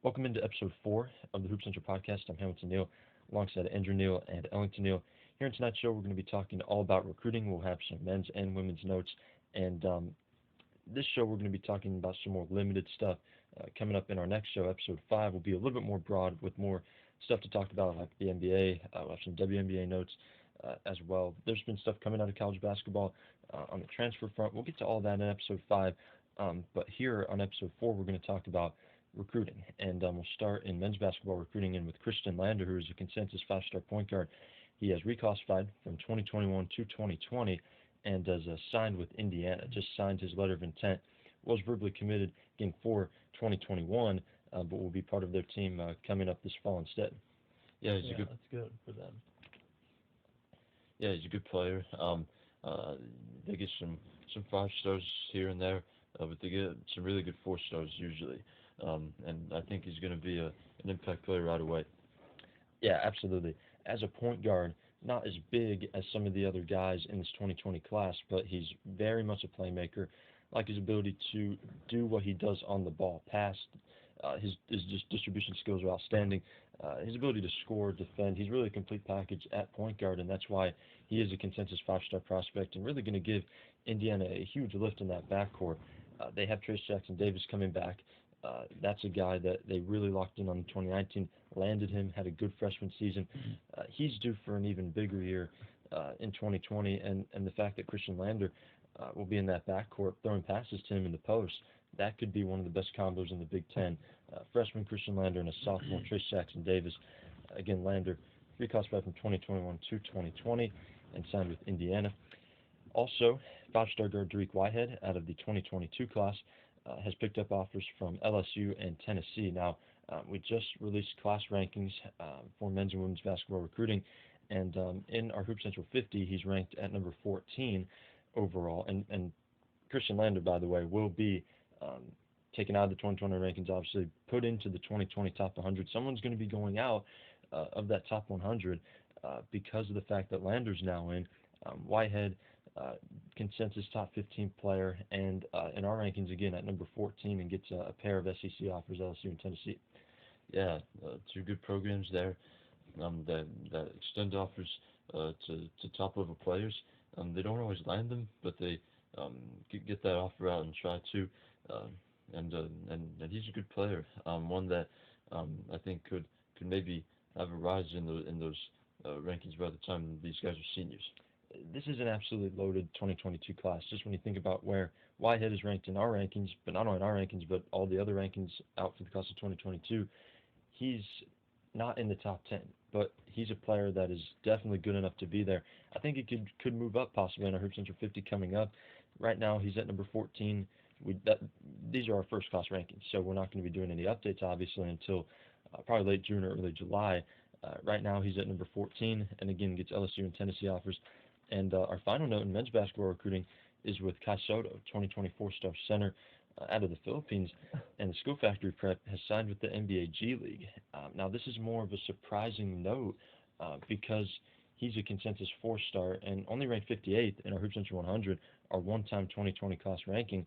Welcome into episode 4 of the Hoop Central podcast. I'm Hamilton Neal alongside Andrew Neal and Ellington Neal. Here in tonight's show, we're going to be talking all about recruiting. We'll have some men's and women's notes. And this show, we're going to be talking about some more limited stuff. Coming up in our next show, episode 5, will be a little bit more broad with more stuff to talk about, like the NBA. We'll have some WNBA notes as well. There's been stuff coming out of college basketball on the transfer front. We'll get to all that in episode 5. But here on episode 4, we're going to talk about recruiting. And we'll start in men's basketball recruiting in with Khristian Lander, who is a consensus five-star point guard. He has reclassified from 2021 to 2020 and has signed with Indiana, just signed his letter of intent, was verbally committed again for 2021, but will be part of their team coming up this fall instead. Yeah, That's good for them. he's a good player. They get some 5 stars here and there, but they get some really good 4 stars usually. And I think he's going to be an impact player right away. Yeah, absolutely. As a point guard, not as big as some of the other guys in this 2020 class, but he's very much a playmaker. Like his ability to do what he does on the ball, pass. His just distribution skills are outstanding. His ability to score, defend, he's really a complete package at point guard, and that's why he is a consensus five-star prospect and really going to give Indiana a huge lift in that backcourt. They have Trace Jackson Davis coming back. That's a guy that they really locked in on in 2019, landed him, had a good freshman season. He's due for an even bigger year in 2020, and the fact that Khristian Lander will be in that backcourt throwing passes to him in the post, that could be one of the best combos in the Big Ten. Freshman Khristian Lander and a sophomore Trace Jackson Davis. Again, Lander reclassified from 2021 to 2020 and signed with Indiana. Also, five-star guard Dariq Whitehead out of the 2022 class has picked up offers from LSU and Tennessee. Now, we just released class rankings for men's and women's basketball recruiting, and in our Hoop Central 50, he's ranked at number 14 overall. And Khristian Lander, by the way, will be taken out of the 2020 rankings, obviously put into the 2020 top 100. Someone's going to be going out of that top 100 because of the fact that Lander's now in. Whitehead, consensus top 15 player, and in our rankings again at number 14, and gets a pair of SEC offers, LSU and Tennessee. Yeah, 2 good programs there that extend offers to top level players. They don't always land them, but they get that offer out and try to. And he's a good player. One that I think could maybe have a rise in those rankings by the time these guys are seniors. This is an absolutely loaded 2022 class. Just when you think about where Whitehead is ranked in our rankings, but not only in our rankings, but all the other rankings out for the class of 2022, he's not in the top 10, but he's a player that is definitely good enough to be there. I think he could move up possibly in our Hoop Central 50 coming up. Right now, he's at number 14. These are our first class rankings, so we're not going to be doing any updates, obviously, until probably late June or early July. Right now, he's at number 14, and again, gets LSU and Tennessee offers. And our final note in men's basketball recruiting is with Kai Soto, 2024 star center out of the Philippines, and the Skill Factory Prep has signed with the NBA G League. Now, this is more of a surprising note because he's a consensus 4-star and only ranked 58th in our Hoop Central 100, our one-time 2020 class ranking.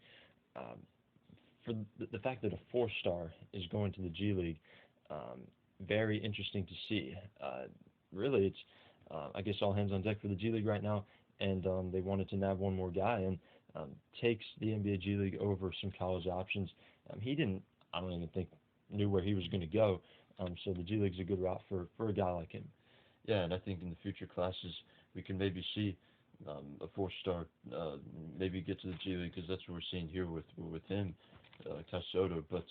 For the fact that a 4-star is going to the G League, very interesting to see. Really, it's I guess all hands on deck for the G League right now, and they wanted to nab one more guy, and takes the NBA G League over some college options. He didn't, I don't even think, knew where he was going to go, so the G League's a good route for a guy like him. Yeah, and I think in the future classes we can maybe see a 4-star maybe get to the G League, because that's what we're seeing here with him, Kai Soto. But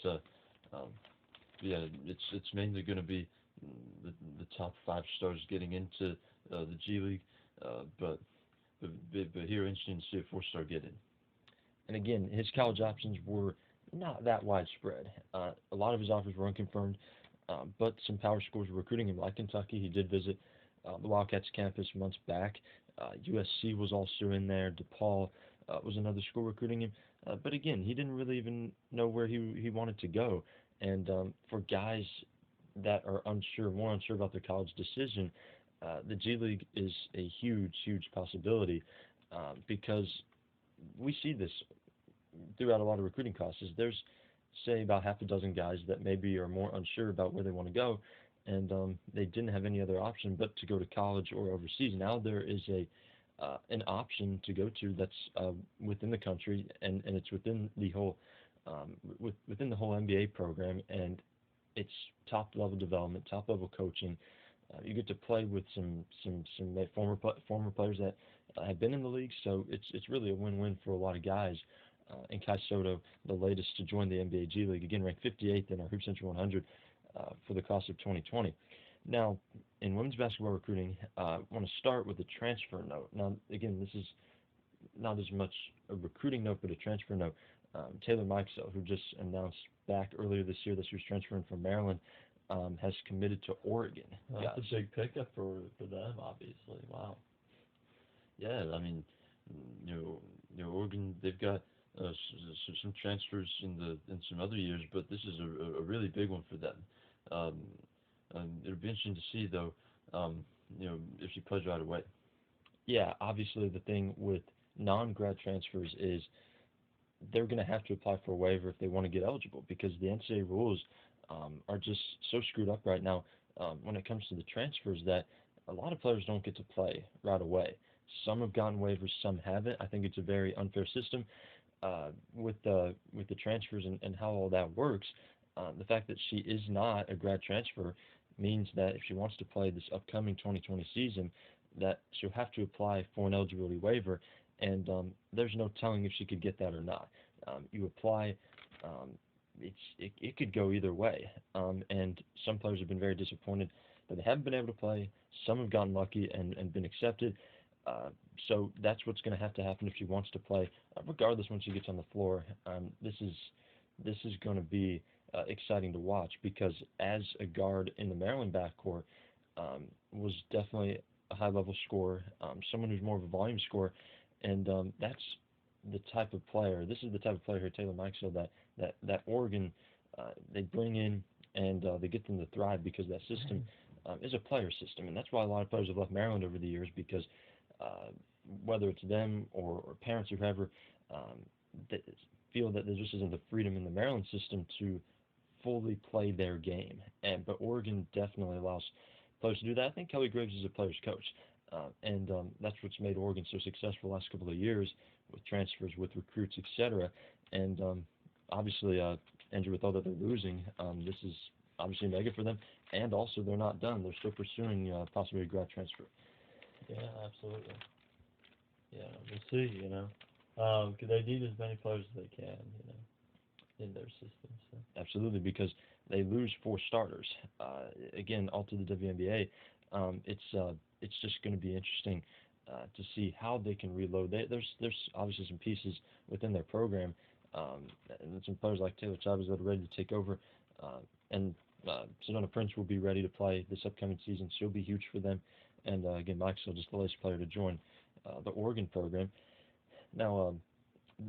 yeah, it's mainly going to be the top 5 stars getting into the G League, but here interesting to see a 4-star get in. And again, his college options were not that widespread. A lot of his offers were unconfirmed, but some power schools were recruiting him, like Kentucky. He did visit the Wildcats campus months back. USC was also in there. DePaul was another school recruiting him. But again, he didn't really even know where he wanted to go. And for guys that are more unsure about their college decision, the G League is a huge, huge possibility because we see this throughout a lot of recruiting classes. There's say about half a dozen guys that maybe are more unsure about where they want to go, and they didn't have any other option but to go to college or overseas. Now there is an option to go to that's within the country, and it's within the whole within the whole NBA program, and it's top level development, top level coaching. You get to play with some former players that have been in the league, so it's really a win-win for a lot of guys. And Kai Soto, the latest to join the NBA G League, again ranked 58th in our Hoop Central 100 for the class of 2020. Now, in women's basketball recruiting, I want to start with a transfer note. Now, again, this is not as much a recruiting note, but a transfer note. Taylor Mikesell, who just announced back earlier this year that she was transferring from Maryland, has committed to Oregon. That's a big pickup for them, obviously. Wow. Yeah, I mean, Oregon, they've got some transfers in some other years, but this is a really big one for them. Um, It'll be interesting to see though, if she plays right away. Yeah, obviously the thing with non-grad transfers is they're going to have to apply for a waiver if they want to get eligible because the NCAA rules are just so screwed up right now when it comes to the transfers that a lot of players don't get to play right away. Some have gotten waivers, some haven't. I think it's a very unfair system with the transfers and how all that works. The fact that she is not a grad transfer means that if she wants to play this upcoming 2020 season, that she'll have to apply for an eligibility waiver, and there's no telling if she could get that or not. You apply, um, it could go either way, and some players have been very disappointed that they haven't been able to play. Some have gotten lucky and been accepted. Uh, so that's what's going to have to happen if she wants to play, regardless when she gets on the floor. This is going to be exciting to watch because as a guard in the Maryland backcourt, was definitely a high level scorer, someone who's more of a volume scorer, and that's the type of player. This is the type of player here, Taylor Mikesell, that Oregon they bring in and they get them to thrive because that system is a player system, and that's why a lot of players have left Maryland over the years because uh, whether it's them or parents or whoever, um, that feel that there just isn't the freedom in the Maryland system to fully play their game. But Oregon definitely allows players to do that. I think Kelly Graves is a player's coach, and that's what's made Oregon so successful the last couple of years with transfers, with recruits, etc. And obviously, Andrew, with all that they're losing, this is obviously mega for them. And also, they're not done. They're still pursuing possibly a grad transfer. Yeah, absolutely. Yeah, we'll see. 'Cause they need as many players as they can, in their system. So. Absolutely, because they lose four starters. Again, all to the WNBA. It's just going to be interesting to see how they can reload. There's obviously some pieces within their program, and some players like Taylor Chavez that are ready to take over, and Sedona Prince will be ready to play this upcoming season. She'll be huge for them. And again, Maxwell just the latest player to join the Oregon program. Now,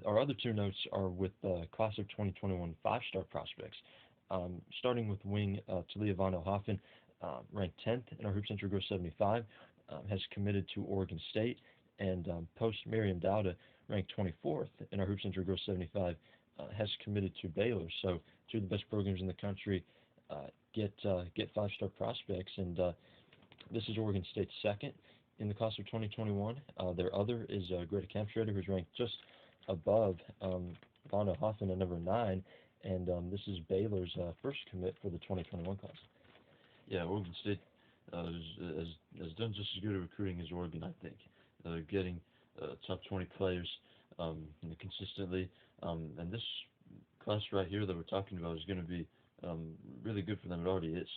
our other two notes are with the class of 2021 five-star prospects. Starting with wing Talia Von Ohoffen, ranked 10th in our Hoop Central Growth 75, has committed to Oregon State, and post Miriam Dowda, ranked 24th in our Hoop Central Growth 75, has committed to Baylor. So two of the best programs in the country get five-star prospects, and this is Oregon State's second in the class of 2021. Their other is Greta Kampschroeder, who's ranked just above Von Hoffman at number 9, and this is Baylor's first commit for the 2021 class. Yeah, Oregon State has done just as good at recruiting as Oregon, I think. Getting top 20 players consistently, and this class right here that we're talking about is going to be really good for them. It already is.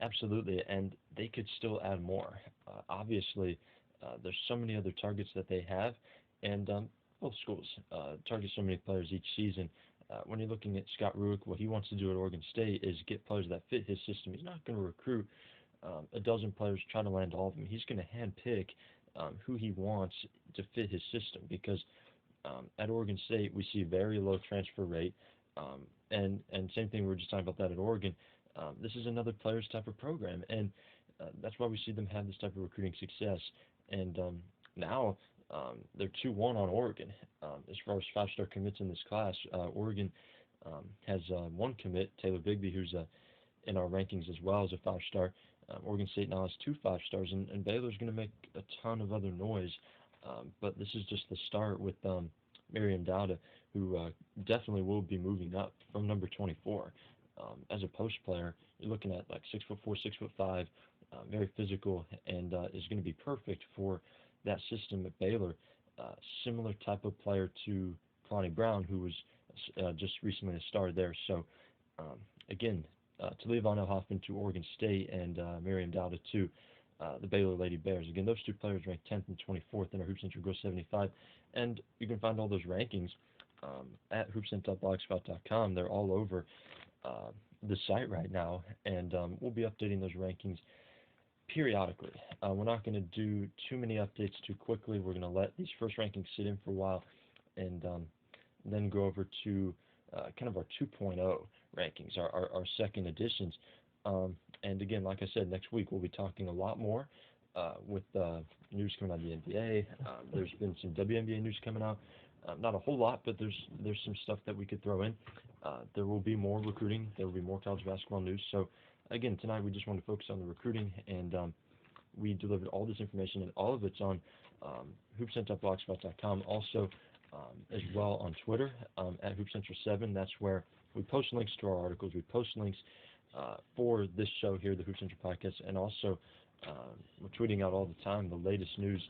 Absolutely, and they could still add more. Obviously, there's so many other targets that they have, and both schools target so many players each season. When you're looking at Scott Rueck, what he wants to do at Oregon State is get players that fit his system. He's not going to recruit a dozen players, try to land all of them. He's going to handpick who he wants to fit his system because at Oregon State we see very low transfer rate, and same thing we were just talking about that at Oregon. This is another players type of program, and that's why we see them have this type of recruiting success. And now they're 2-1 on Oregon as far as five-star commits in this class. Oregon has one commit, Taylor Bigby, who's in our rankings as well as a 5-star. Oregon State now has 2 5-stars, and Baylor's going to make a ton of other noise. But this is just the start with Miriam Dowda, who definitely will be moving up from number 24. As a post player, you're looking at like 6'4", 6'5", very physical, and is going to be perfect for that system at Baylor. Similar type of player to Kalani Brown, who was just recently a star there. So again, Talia Von Hoffman to Oregon State, and Miriam Dowda to the Baylor Lady Bears. Again, those 2 players ranked 10th and 24th in our Hoop Central Go 75, and you can find all those rankings at hoopcent.blogspot.com. They're all over the site right now, and we'll be updating those rankings periodically. We're not going to do too many updates too quickly. We're going to let these first rankings sit in for a while, and then go over to kind of our 2.0 rankings, our second editions. And again, like I said, next week we'll be talking a lot more with news coming out of the NBA. There's been some WNBA news coming out. Not a whole lot, but there's some stuff that we could throw in. There will be more recruiting. There will be more college basketball news. So again, tonight we just want to focus on the recruiting, and we delivered all this information, and all of it's on hoopcent.blogspot.com. Also, as well on Twitter at HoopCentral7. That's where we post links to our articles. We post links for this show here, the Hoop Central Podcast, and also we're tweeting out all the time the latest news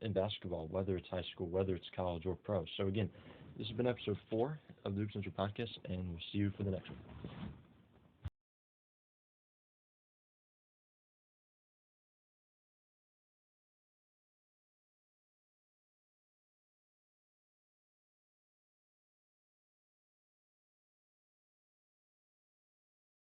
in basketball, whether it's high school, whether it's college or pro. So again, this has been episode 4 of the Hoop Central Podcast, and we'll see you for the next one.